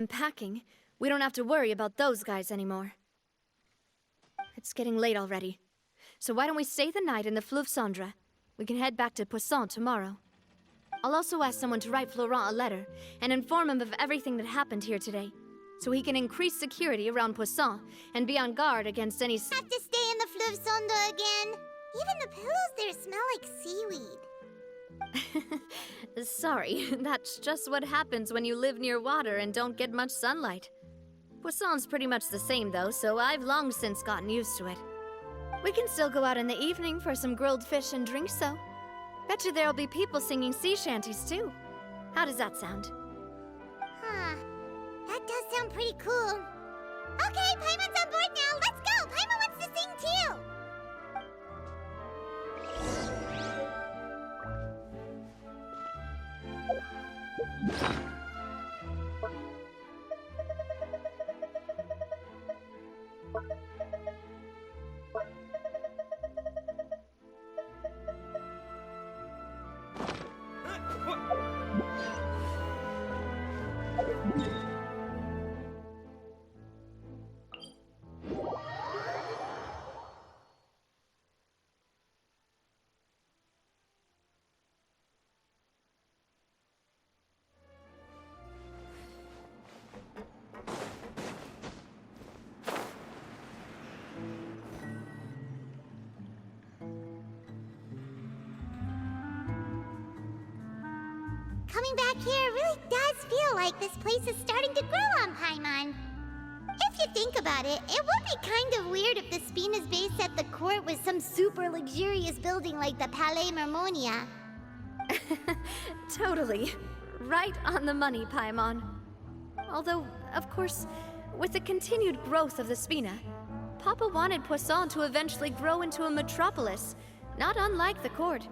And packing, we don't have to worry about those guys anymore. It's getting late already. So why don't we stay the night in the Fleuve Cendre? We can head back to Poisson tomorrow. I'll also ask someone to write Florent a letter and inform him of everything that happened here today, so he can increase security around Poisson and be on guard against any Have to stay in the Fleuve Cendre again. Even the pillows there smell like seaweed. Sorry, that's just what happens when you live near water and don't get much sunlight. Poisson's pretty much the same though, so I've long since gotten used to it. We can still go out in the evening for some grilled fish and drinks though. Bet you there'll be people singing sea shanties too. How does that sound? Huh. That does sound pretty cool. Okay, Paimon's on board now. Let's go. Paimon wants to sing too. Coming back here really does feel like this place is starting to grow on Paimon. If you think about it, it would be kind of weird if the Spina's base at the court was some super luxurious building like the Palais Mermonia. Totally. Right on the money, Paimon. Although, of course, with the continued growth of the Spina, Papa wanted Poisson to eventually grow into a metropolis, not unlike the court.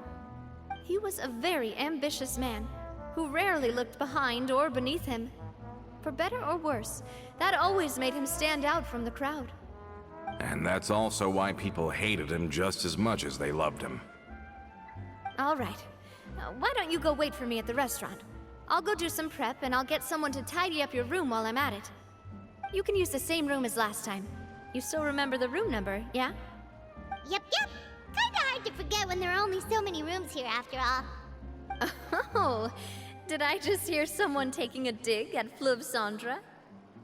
He was a very ambitious man, who rarely looked behind or beneath him. For better or worse, that always made him stand out from the crowd. And that's also why people hated him just as much as they loved him. All right. Why don't you go wait for me at the restaurant? I'll go do some prep and I'll get someone to tidy up your room while I'm at it. You can use the same room as last time. You still remember the room number, yeah? Yep. Kinda hard to forget when there are only so many rooms here after all. Oh, did I just hear someone taking a dig at Fleuve Cendre?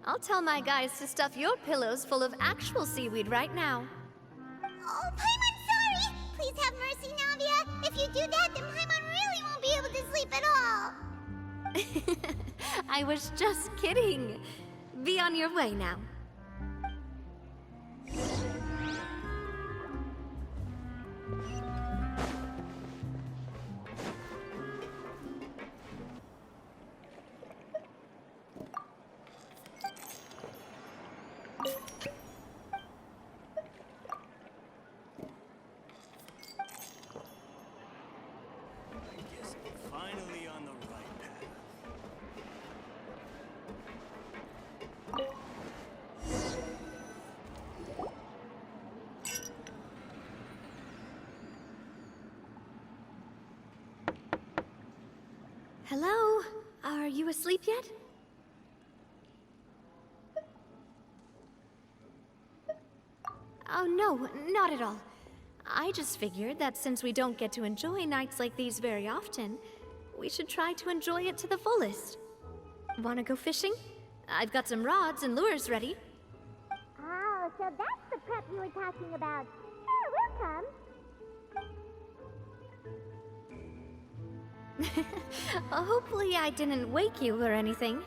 I'll tell my guys to stuff your pillows full of actual seaweed right now. Oh, Paimon, sorry! Please have mercy, Navia. If you do that, then Paimon really won't be able to sleep at all. I was just kidding. Be on your way now. Finally on the right path. Hello? Are you asleep yet? Oh no, not at all. I just figured that since we don't get to enjoy nights like these very often, we should try to enjoy it to the fullest. Wanna go fishing? I've got some rods and lures ready. Oh, so that's the prep you were talking about. Sure, we'll come. Hopefully I didn't wake you or anything.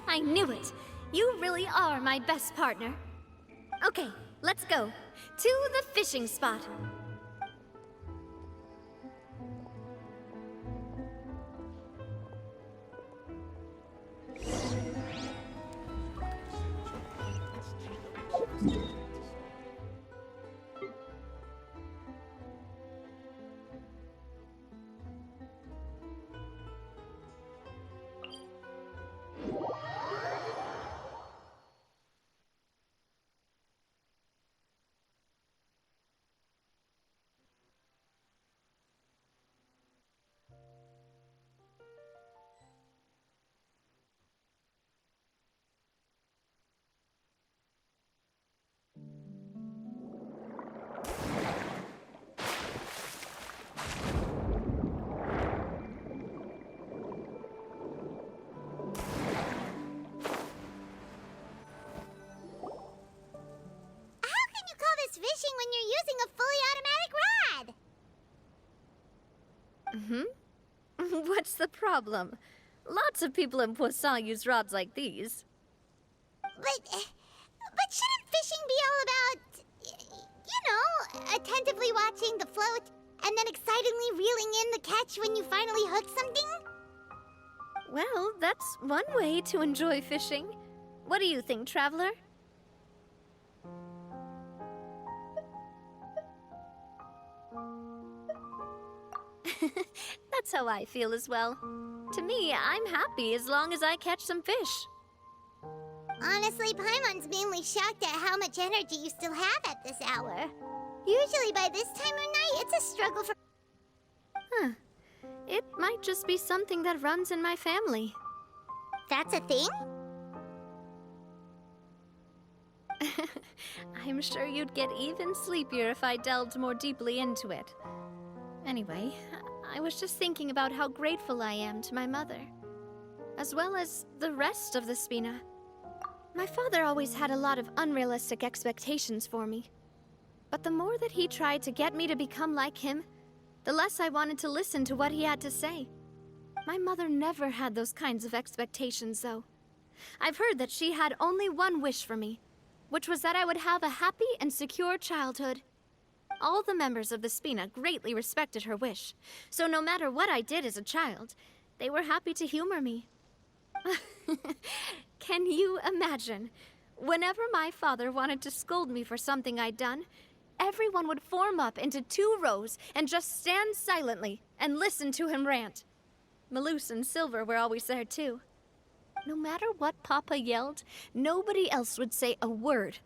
I knew it! You really are my best partner. Okay, let's go. To the fishing spot. fishing when you're using a fully automatic rod. What's the problem? Lots of people in Poisson use rods like these. But shouldn't fishing be all about, attentively watching the float and then excitedly reeling in the catch when you finally hook something? Well, that's one way to enjoy fishing. What do you think, Traveler? That's how I feel as well. To me, I'm happy as long as I catch some fish. Honestly, Paimon's mainly shocked at how much energy you still have at this hour. Usually by this time of night, it's a struggle for... Huh. It might just be something that runs in my family. That's a thing? I'm sure you'd get even sleepier if I delved more deeply into it. Anyway, I was just thinking about how grateful I am to my mother, as well as the rest of the Spina. My father always had a lot of unrealistic expectations for me. But the more that he tried to get me to become like him, the less I wanted to listen to what he had to say. My mother never had those kinds of expectations, though. I've heard that she had only one wish for me, which was that I would have a happy and secure childhood. All the members of the Spina greatly respected her wish, so no matter what I did as a child, they were happy to humor me. Can you imagine? Whenever my father wanted to scold me for something I'd done, everyone would form up into 2 rows and just stand silently and listen to him rant. Malouse and Silver were always there too. No matter what Papa yelled, nobody else would say a word.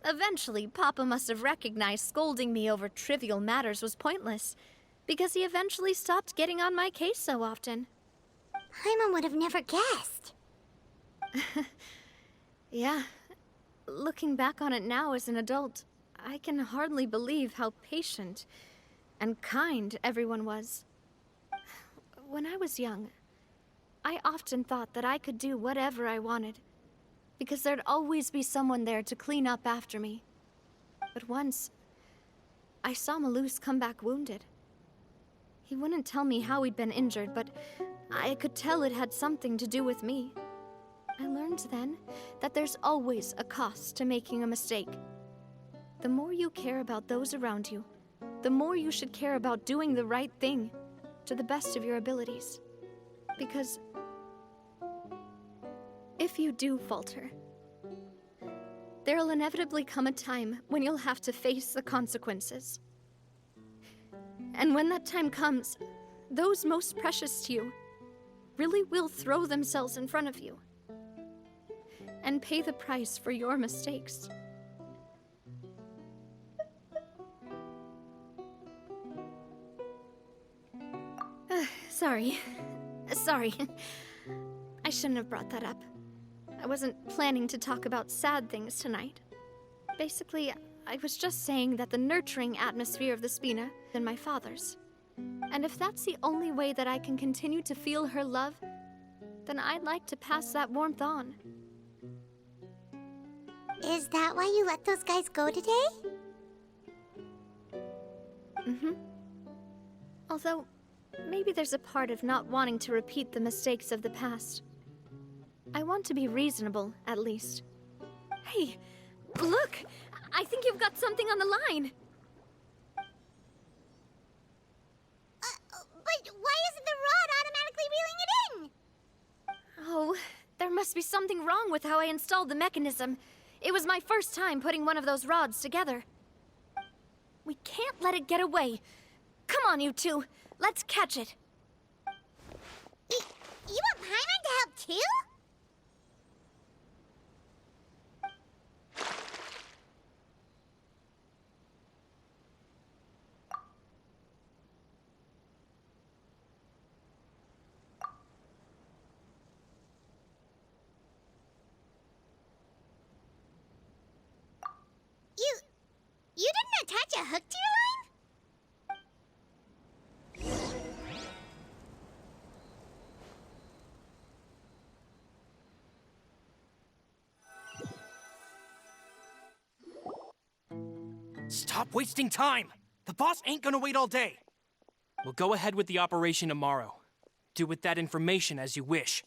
Eventually, Papa must have recognized scolding me over trivial matters was pointless, because he eventually stopped getting on my case so often. Paimon would have never guessed. Yeah. Looking back on it now as an adult, I can hardly believe how patient and kind everyone was. When I was young, I often thought that I could do whatever I wanted, because there'd always be someone there to clean up after me. But once, I saw Malouse come back wounded. He wouldn't tell me how he'd been injured, but I could tell it had something to do with me. I learned then that there's always a cost to making a mistake. The more you care about those around you, the more you should care about doing the right thing to the best of your abilities. Because if you do falter, there'll inevitably come a time when you'll have to face the consequences. And when that time comes, those most precious to you really will throw themselves in front of you and pay the price for your mistakes. Sorry. I shouldn't have brought that up. I wasn't planning to talk about sad things tonight. Basically, I was just saying that the nurturing atmosphere of the Spina than my father's. And if that's the only way that I can continue to feel her love, then I'd like to pass that warmth on. Is that why you let those guys go today? Mm-hmm. Although, maybe there's a part of not wanting to repeat the mistakes of the past. I want to be reasonable, at least. Hey, look! I think you've got something on the line! But why isn't the rod automatically reeling it in? Oh, there must be something wrong with how I installed the mechanism. It was my first time putting one of those rods together. We can't let it get away. Come on, you two. Let's catch it. You want Paimon to help too? You didn't attach a hook to your line? Stop wasting time! The boss ain't gonna wait all day. We'll go ahead with the operation tomorrow. Do with that information as you wish.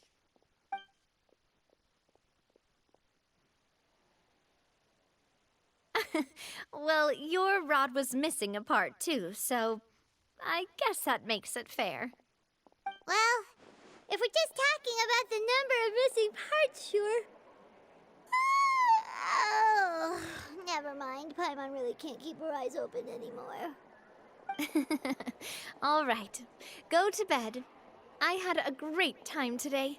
Well, your rod was missing a part too, so I guess that makes it fair. Well, if we're just talking about the number of missing parts, sure. Oh, never mind. Paimon really can't keep her eyes open anymore. All right, go to bed. I had a great time today.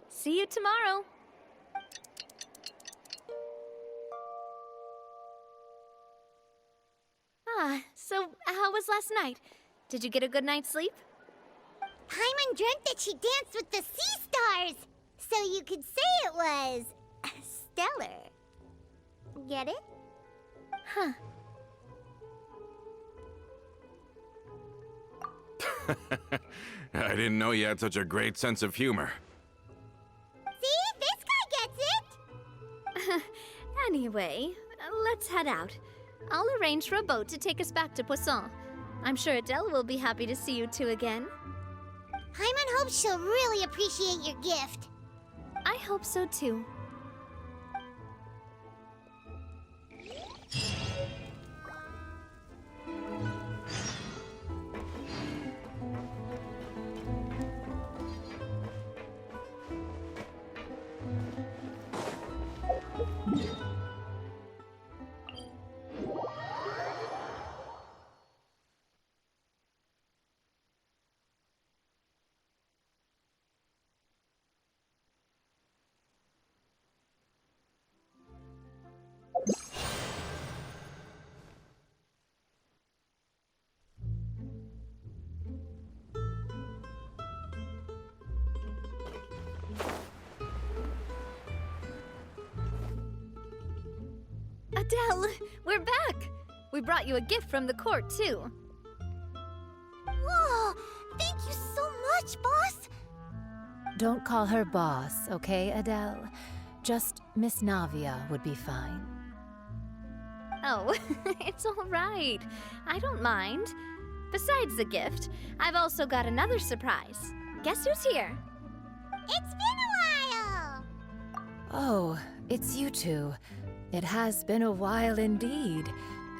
See you tomorrow. So how was last night? Did you get a good night's sleep? Paimon dreamt that she danced with the sea stars, so you could say it was stellar. Get it? Huh. I didn't know you had such a great sense of humor. See? This guy gets it! Anyway, let's head out. I'll arrange for a boat to take us back to Poisson. I'm sure Adele will be happy to see you two again. Paimon hopes she'll really appreciate your gift. I hope so too. Adele, we're back! We brought you a gift from the court, too. Whoa! Thank you so much, boss! Don't call her boss, okay, Adele? Just Miss Navia would be fine. Oh, it's all right. I don't mind. Besides the gift, I've also got another surprise. Guess who's here? It's been a while! Oh, it's you two. It has been a while indeed.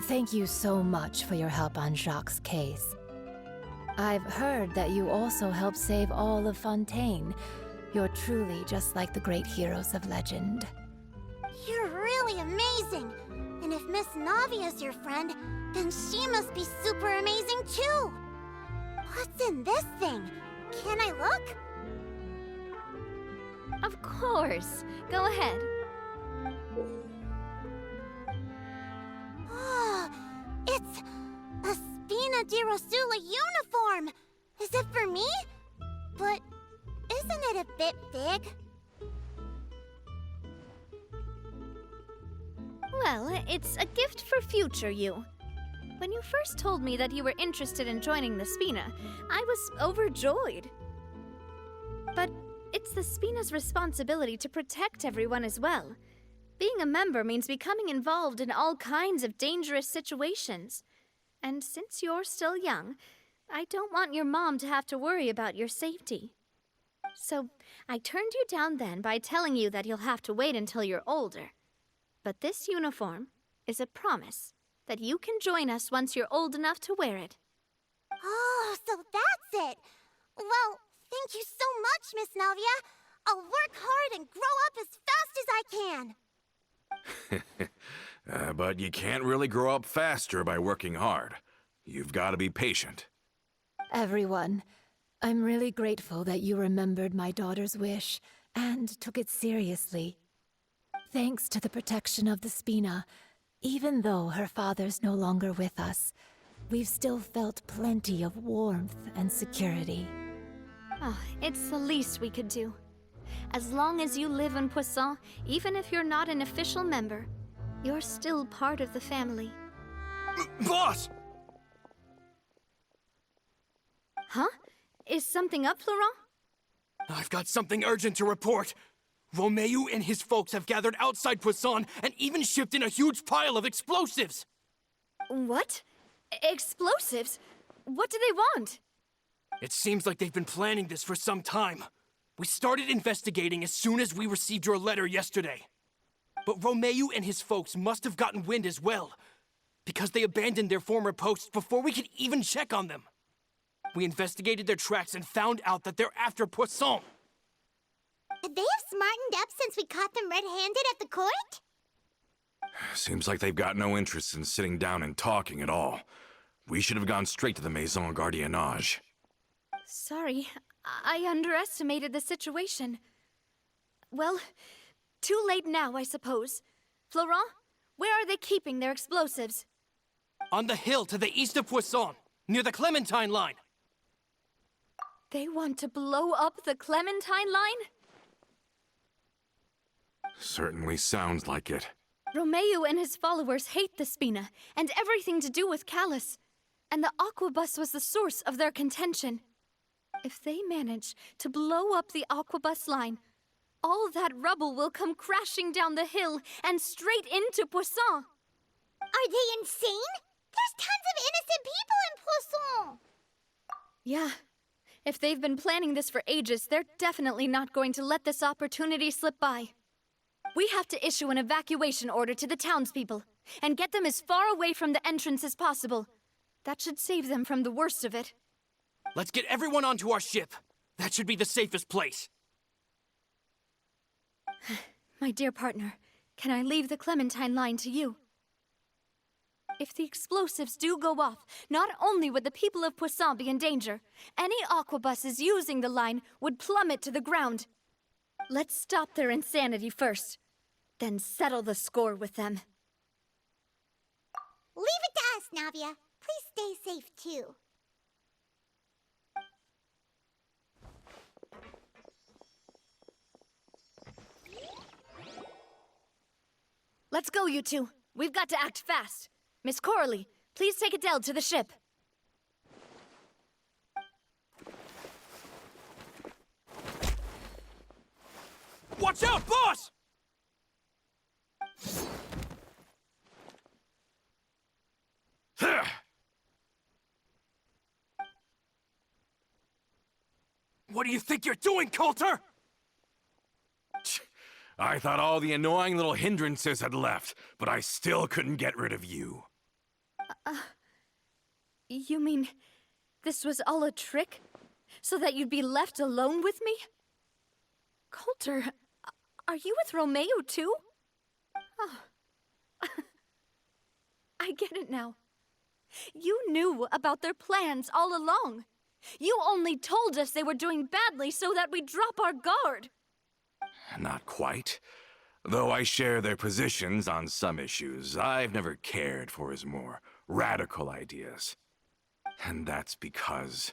Thank you so much for your help on Jacques' case. I've heard that you also helped save all of Fontaine. You're truly just like the great heroes of legend. You're really amazing! And if Miss Navia's your friend, then she must be super amazing too! What's in this thing? Can I look? Of course. Go ahead. Oh, it's a Spina di Rosula uniform! Is it for me? But isn't it a bit big? Well, it's a gift for future you. When you first told me that you were interested in joining the Spina, I was overjoyed. But it's the Spina's responsibility to protect everyone as well. Being a member means becoming involved in all kinds of dangerous situations. And since you're still young, I don't want your mom to have to worry about your safety. So I turned you down then by telling you that you'll have to wait until you're older. But this uniform is a promise that you can join us once you're old enough to wear it. Oh, so that's it! Well, thank you so much, Miss Navia! I'll work hard and grow up as fast as I can! But you can't really grow up faster by working hard. You've got to be patient. Everyone, I'm really grateful that you remembered my daughter's wish and took it seriously. Thanks to the protection of the Spina, even though her father's no longer with us, we've still felt plenty of warmth and security. Oh, it's the least we could do. As long as you live in Poisson, even if you're not an official member, you're still part of the family. Boss! Huh? Is something up, Florent? I've got something urgent to report. Romeu and his folks have gathered outside Poisson and even shipped in a huge pile of explosives! What? Explosives? What do they want? It seems like they've been planning this for some time. We started investigating as soon as we received your letter yesterday. But Romeu and his folks must have gotten wind as well, because they abandoned their former posts before we could even check on them. We investigated their tracks and found out that they're after Poisson. They have smartened up since we caught them red-handed at the court? Seems like they've got no interest in sitting down and talking at all. We should have gone straight to the Maison Gardiennage. Sorry, I underestimated the situation. Well, too late now, I suppose. Florent, where are they keeping their explosives? On the hill to the east of Poisson, near the Clementine line. They want to blow up the Clementine line? Certainly sounds like it. Romeu and his followers hate the Spina and everything to do with Callus. And the Aquabus was the source of their contention. If they manage to blow up the Aquabus line, all that rubble will come crashing down the hill and straight into Poisson. Are they insane? There's tons of innocent people in Poisson! Yeah. If they've been planning this for ages, they're definitely not going to let this opportunity slip by. We have to issue an evacuation order to the townspeople and get them as far away from the entrance as possible. That should save them from the worst of it. Let's get everyone onto our ship. That should be the safest place. My dear partner, can I leave the Clementine line to you? If the explosives do go off, not only would the people of Poisson be in danger, any aquabuses using the line would plummet to the ground. Let's stop their insanity first, then settle the score with them. Leave it to us, Navia. Please stay safe, too. Let's go, you two. We've got to act fast. Miss Coralie, please take Adele to the ship. Watch out, boss! What do you think you're doing, Coulter? I thought all the annoying little hindrances had left, but I still couldn't get rid of you. You mean this was all a trick? So that you'd be left alone with me? Coulter, are you with Romeu too? Oh. I get it now. You knew about their plans all along. You only told us they were doing badly so that we'd drop our guard. Not quite. Though I share their positions on some issues, I've never cared for his more radical ideas. And that's because,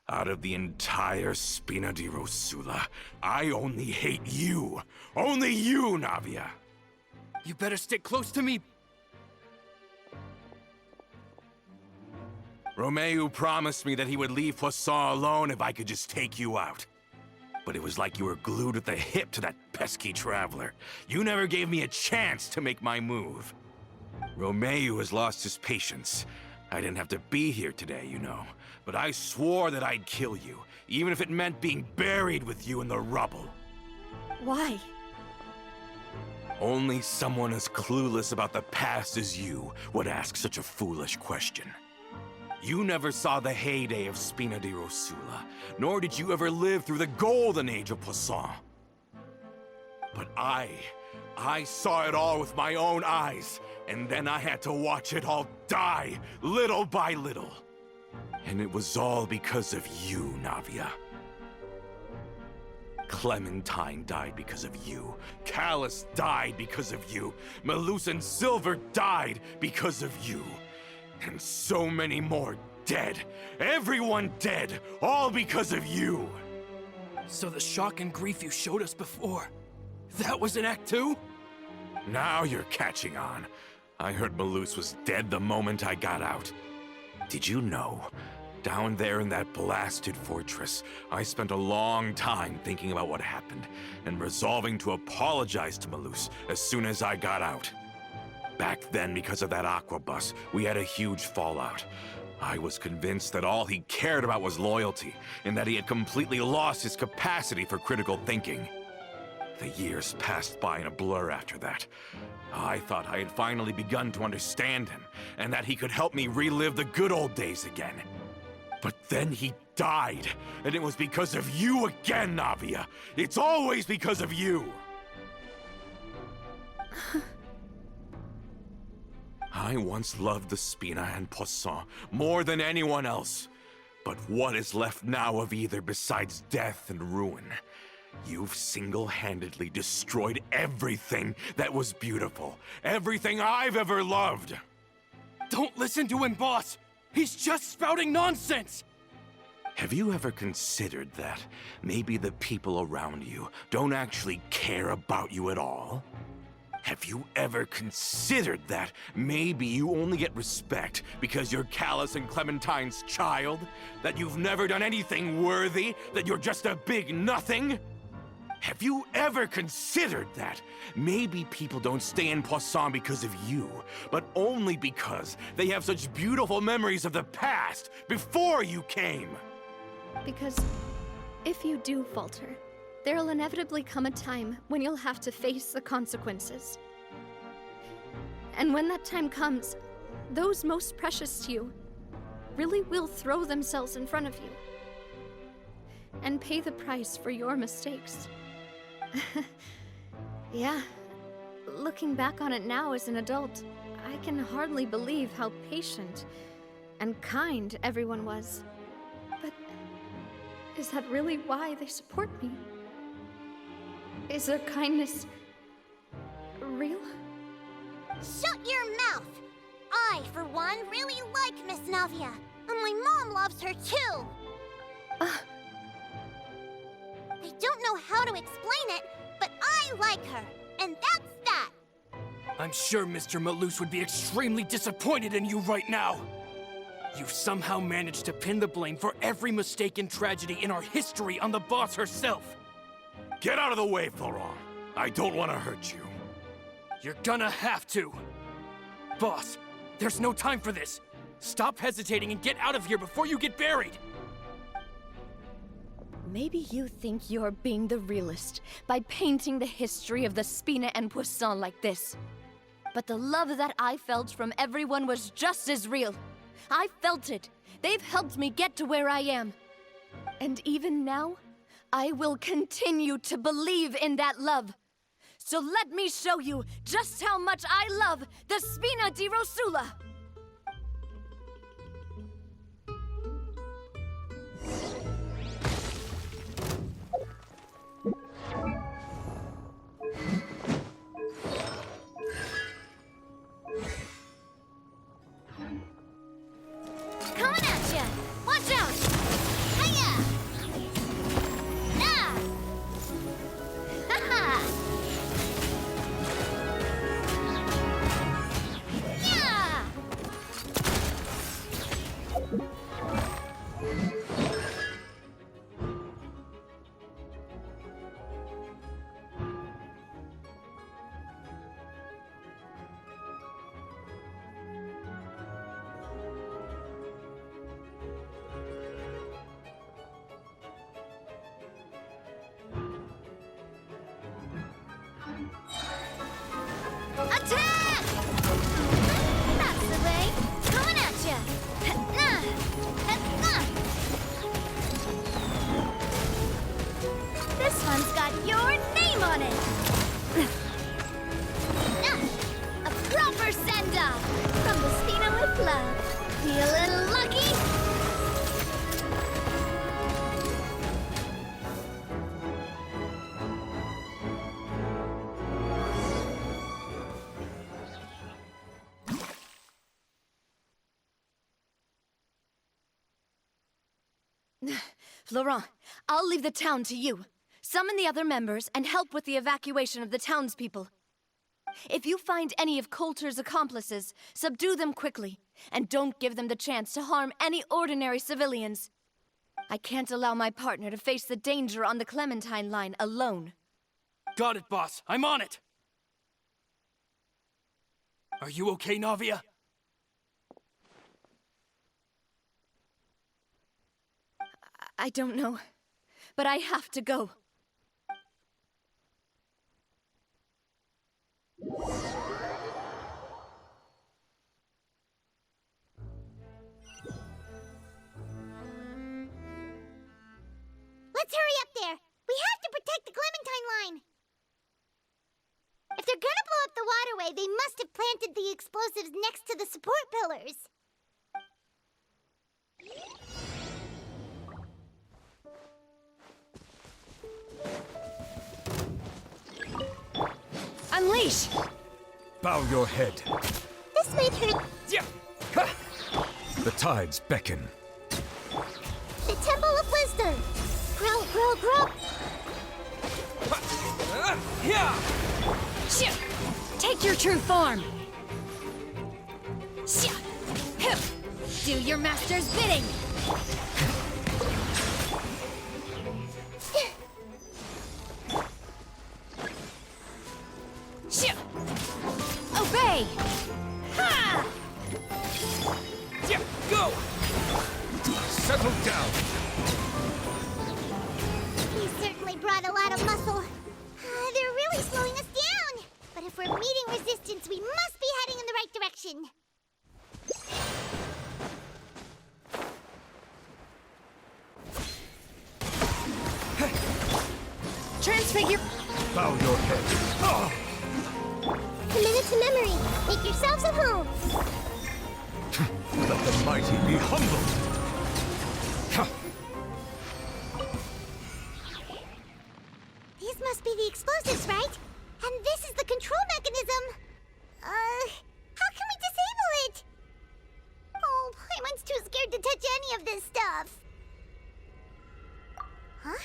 out of the entire Spina di Rosula, I only hate you. Only you, Navia. You better stick close to me. Romeu promised me that he would leave Poisson alone if I could just take you out. But it was like you were glued at the hip to that pesky traveler. You never gave me a chance to make my move. Romeu has lost his patience. I didn't have to be here today, you know. But I swore that I'd kill you, even if it meant being buried with you in the rubble. Why? Only someone as clueless about the past as you would ask such a foolish question. You never saw the heyday of Spina di Rosula, nor did you ever live through the golden age of Poisson. But I saw it all with my own eyes, and then I had to watch it all die, little by little. And it was all because of you, Navia. Clementine died because of you. Callus died because of you. Melusan Silver died because of you. And so many more dead. Everyone dead, all because of you. So the shock and grief you showed us before, that was in Act 2? Now you're catching on. I heard Melus was dead the moment I got out. Did you know Down there in that blasted fortress, I spent a long time thinking about what happened, and resolving to apologize to Malus as soon as I got out. Back then, because of that aqua bus, we had a huge fallout. I was convinced that all he cared about was loyalty, and that he had completely lost his capacity for critical thinking. The years passed by in a blur after that. I thought I had finally begun to understand him, and that he could help me relive the good old days again. But then he died, and it was because of you again, Navia! It's always because of you! I once loved the Spina and Poisson more than anyone else. But what is left now of either besides death and ruin? You've single-handedly destroyed everything that was beautiful. Everything I've ever loved. Don't listen to him, boss! He's just spouting nonsense! Have you ever considered that maybe the people around you don't actually care about you at all? Have you ever considered that maybe you only get respect because you're Callus and Clementine's child? That you've never done anything worthy? That you're just a big nothing? Have you ever considered that maybe people don't stay in Poisson because of you, but only because they have such beautiful memories of the past before you came? Because if you do falter, there'll inevitably come a time when you'll have to face the consequences. And when that time comes, those most precious to you really will throw themselves in front of you and pay the price for your mistakes. Yeah, looking back on it now as an adult, I can hardly believe how patient and kind everyone was. But is that really why they support me? Is their kindness real? Shut your mouth! I, for one, really like Miss Navia, and my mom loves her too! I don't know how to explain it, but I like her, and that's that! I'm sure Mr. Malus would be extremely disappointed in you right now. You've somehow managed to pin the blame for every mistake and tragedy in our history on the boss herself. Get out of the way, Florent. I don't want to hurt you. You're gonna have to. Boss, there's no time for this. Stop hesitating and get out of here before you get buried. Maybe you think you're being the realist by painting the history of the Spina and Poisson like this. But the love that I felt from everyone was just as real. I felt it. They've helped me get to where I am. And even now, I will continue to believe in that love. So let me show you just how much I love the Spina di Rosula! Coming at ya! Watch out! Hiya! Ah! Haha! Yeah! Attack! That's the way. Coming at ya. This one's got your name on it. A proper send-off from the Spina with love. Feel a little lucky? Florent, I'll leave the town to you. Summon the other members and help with the evacuation of the townspeople. If you find any of Coulter's accomplices, subdue them quickly, and don't give them the chance to harm any ordinary civilians. I can't allow my partner to face the danger on the Clementine line alone. Got it, boss. I'm on it. Are you okay, Navia? I don't know, but I have to go. Let's hurry up there! We have to protect the Clementine line! If they're gonna blow up the waterway, they must have planted the explosives next to the support pillars. Unleash! Bow your head. This might hurt. The tides beckon. The Temple of Wisdom! Grow, grow, grow! Take your true form! Do your master's bidding! Obey! Ha! Go! Settle down. He certainly brought a lot of muscle. They're really slowing us down. But if we're meeting resistance, we must be heading in the right direction. Transfigure... Bow your head. Commit it to memory. Make yourselves at home. Let the mighty be humbled. These must be the explosives, right? And this is the control mechanism. How can we disable it? Oh, Paimon's too scared to touch any of this stuff. Huh?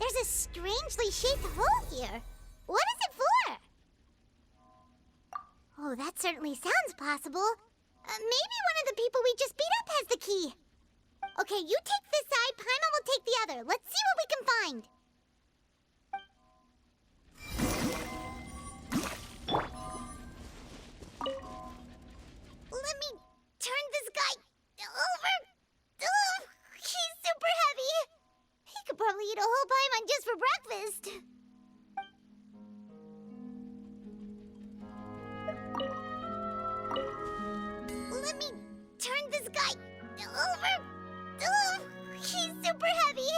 There's a strangely shaped hole here. What is it for? Oh, that certainly sounds possible. Maybe one of the people we just beat up has the key. Okay, you take this side, Paimon will take the other. Let's see what we can find. Let me turn this guy over. Ugh, he's super heavy. He could probably eat a whole Paimon just for breakfast. Let me turn this guy over. Ugh, he's super heavy.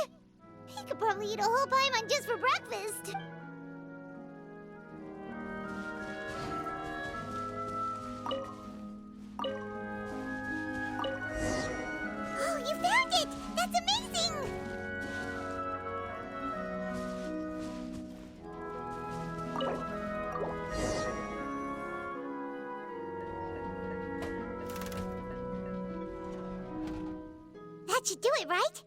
He could probably eat a whole Paimon just for breakfast. Oh, you found it! That's amazing! That should do it, right?